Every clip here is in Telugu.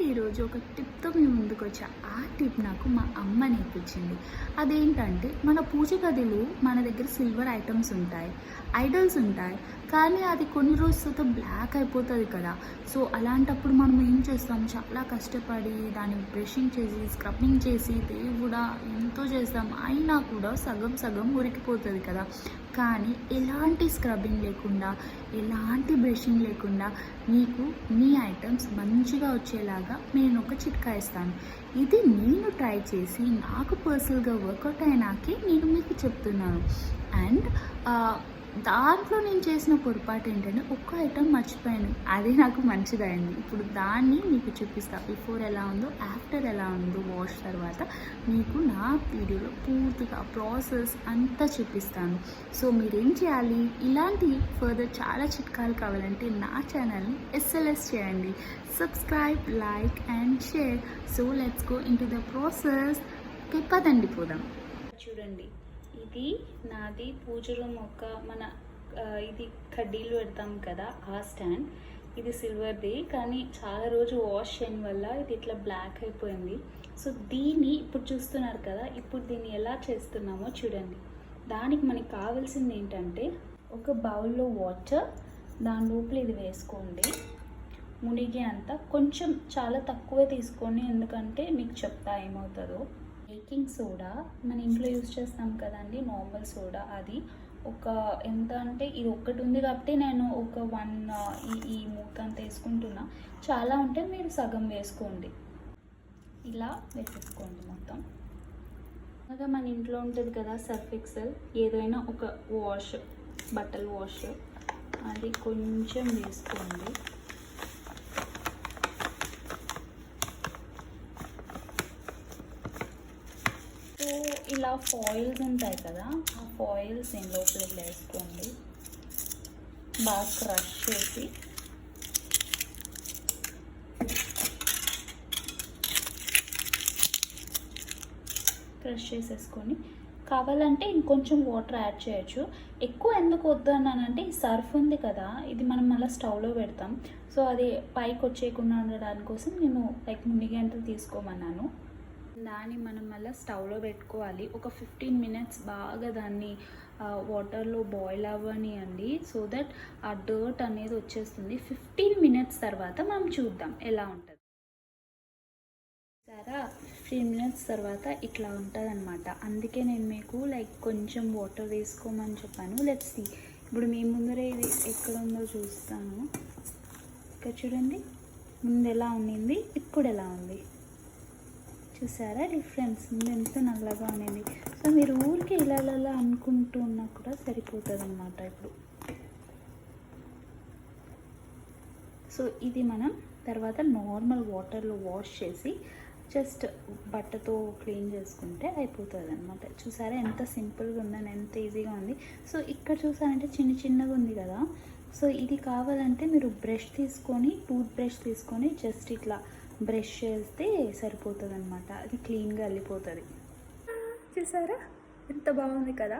ఈరోజు ఒక టిప్తో మీ ముందుకు వచ్చా. ఆ టిప్ నాకు మా అమ్మ నేర్పించింది. అదేంటంటే మన పూజ గదిలో మన దగ్గర సిల్వర్ ఐటమ్స్ ఉంటాయి, ఐడల్స్ ఉంటాయి, కానీ అది కొన్ని రోజులతో బ్లాక్ అయిపోతుంది కదా. సో అలాంటప్పుడు మనం ఏం చేస్తాం, చాలా కష్టపడి దాన్ని బ్రషింగ్ చేసి స్క్రబ్బింగ్ చేసి దేవుడా ఎంతో చేస్తాం, అయినా కూడా సగం సగం ఉరికిపోతుంది కదా. కానీ ఎలాంటి స్క్రబ్బింగ్ లేకుండా, ఎలాంటి బ్రషింగ్ లేకుండా మీకు మీ ఐటమ్స్ మంచిగా వచ్చేలాగా నేను ఒక చిట్కా ఇస్తాను. ఇది నేను ట్రై చేసి నాకు పర్సనల్గా వర్కౌట్ అయినాకే నేను మీకు చెప్తున్నాను. అండ్ దాంట్లో నేను చేసిన పొరపాటు ఏంటంటే ఒక్క ఐటమ్ మర్చిపోయాను, అది నాకు మంచిదైంది. ఇప్పుడు దాన్ని మీకు చూపిస్తా. బిఫోర్ ఎలా ఉందో, ఆఫ్టర్ ఎలా ఉందో వాష్ తర్వాత మీకు నా వీడియోలో పూర్తిగా ప్రాసెస్ అంతా చూపిస్తాను. సో మీరేం చేయాలి, ఇలాంటి ఫర్దర్ చాలా చిట్కాలు కావాలంటే నా ఛానల్ని SLS చేయండి, subscribe, like and share. So let's go in to the process. పదండి పోదాం. చూడండి, ఇది నాది పూజ రూమ్ మన ఇది కడ్డీలు పెడతాం కదా ఆ స్టాండ్. ఇది సిల్వర్ది, కానీ చాలా రోజు వాష్ చేయడం వల్ల ఇది ఇట్లా బ్లాక్ అయిపోయింది. సో దీన్ని ఇప్పుడు చూస్తున్నారు కదా, ఇప్పుడు దీన్ని ఎలా చేస్తున్నామో చూడండి. దానికి మనకి కావాల్సింది ఏంటంటే ఒక బౌల్లో వాటర్, దాని లోపల ఇది వేసుకోండి. మునిగే అంతా కొంచెం చాలా తక్కువే తీసుకోండి, ఎందుకంటే మీకు చెప్తా ఏమవుతుందో. బేకింగ్ సోడా మన ఇంట్లో యూజ్ చేస్తాం కదండి, నార్మల్ సోడా, అది ఒక ఎంత అంటే ఇది ఒక్కటి ఉంది కాబట్టి నేను ఒక 1 ఈ మూత అంత వేసుకుంటున్నా. చాలా ఉంటే మీరు సగం వేసుకోండి. ఇలా వేసేసుకోండి మొత్తం. అలాగా మన ఇంట్లో ఉంటుంది కదా సర్ఫ్ ఎక్సెల్, ఏదైనా ఒక వాష్, బట్టల వాష్, అది కొంచెం వేసుకోండి. ఇలా ఫాయిల్స్ ఉంటాయి కదా, ఆ ఫాయిల్స్ నేను లోపల వేసుకోండి. బాగా క్రష్ చేసి చేసేసుకొని, కావాలంటే ఇంకొంచెం వాటర్ యాడ్ చేయొచ్చు. ఎక్కువ ఎందుకు వద్దు అన్నానంటే ఈ సర్ఫ్ ఉంది కదా, ఇది మనం మళ్ళీ స్టవ్లో పెడతాం. సో అది పైకి వచ్చేయకుండా ఉండడానికి కోసం నేను మునిగేంత తీసుకోమన్నాను. దాన్ని మనం మళ్ళీ స్టవ్లో పెట్టుకోవాలి. ఒక 15 minutes బాగా దాన్ని వాటర్లో బాయిల్ అవ్వనియండి, సో దట్ ఆ డర్ట్ అనేది వచ్చేస్తుంది. 15 minutes తర్వాత మనం చూద్దాం ఎలా ఉంటుంది. సరే, 15 minutes తర్వాత ఇట్లా ఉంటుంది అనమాట. అందుకే నేను మీకు కొంచెం వాటర్ వేసుకోమని చెప్పాను. Let's see. ఇప్పుడు మీ ముందరే ఇది ఎక్కడ ఉందో చూస్తాను. ఇక్కడ చూడండి, ముందు ఎలా ఉండింది, ఇప్పుడు ఎలా ఉంది, చూసారా డిఫరెన్స్? ముందు ఎంత నల్లగా అనేది. సో మీరు ఊరికి ఇలా అనుకుంటూ ఉన్నా కూడా సరిపోతుంది అన్నమాట. ఇప్పుడు సో ఇది మనం తర్వాత నార్మల్ వాటర్లో వాష్ చేసి జస్ట్ బట్టతో క్లీన్ చేసుకుంటే అయిపోతుంది అనమాట. చూసారా ఎంత సింపుల్గా ఉందని, ఎంత ఈజీగా ఉంది. సో ఇక్కడ చూసారంటే చిన్నగా ఉంది కదా. సో ఇది కావాలంటే మీరు బ్రష్ తీసుకొని, టూత్ బ్రష్ తీసుకొని జస్ట్ ఇట్లా బ్రష్ చేస్తే సరిపోతుంది అనమాట. అది క్లీన్గా వెళ్ళిపోతుంది. చూసారా ఎంత బాగుంది కదా,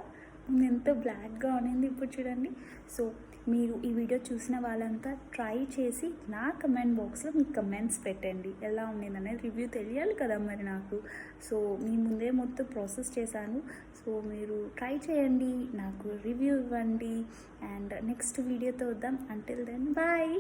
ఎంతో బ్లాక్గా ఉన్నింది. ఇప్పుడు చూడండి. సో మీరు ఈ వీడియో చూసిన వాళ్ళంతా ట్రై చేసి నా కమెంట్ బాక్స్లో మీ కమెంట్స్ పెట్టండి, ఎలా ఉన్నింది అనేది రివ్యూ తెలియాలి కదా మరి నాకు. సో మీ ముందే మొత్తం ప్రాసెస్ చేశాను. సో మీరు ట్రై చేయండి, నాకు రివ్యూ ఇవ్వండి. అండ్ నెక్స్ట్ వీడియోతో వద్దాం. Until then bye.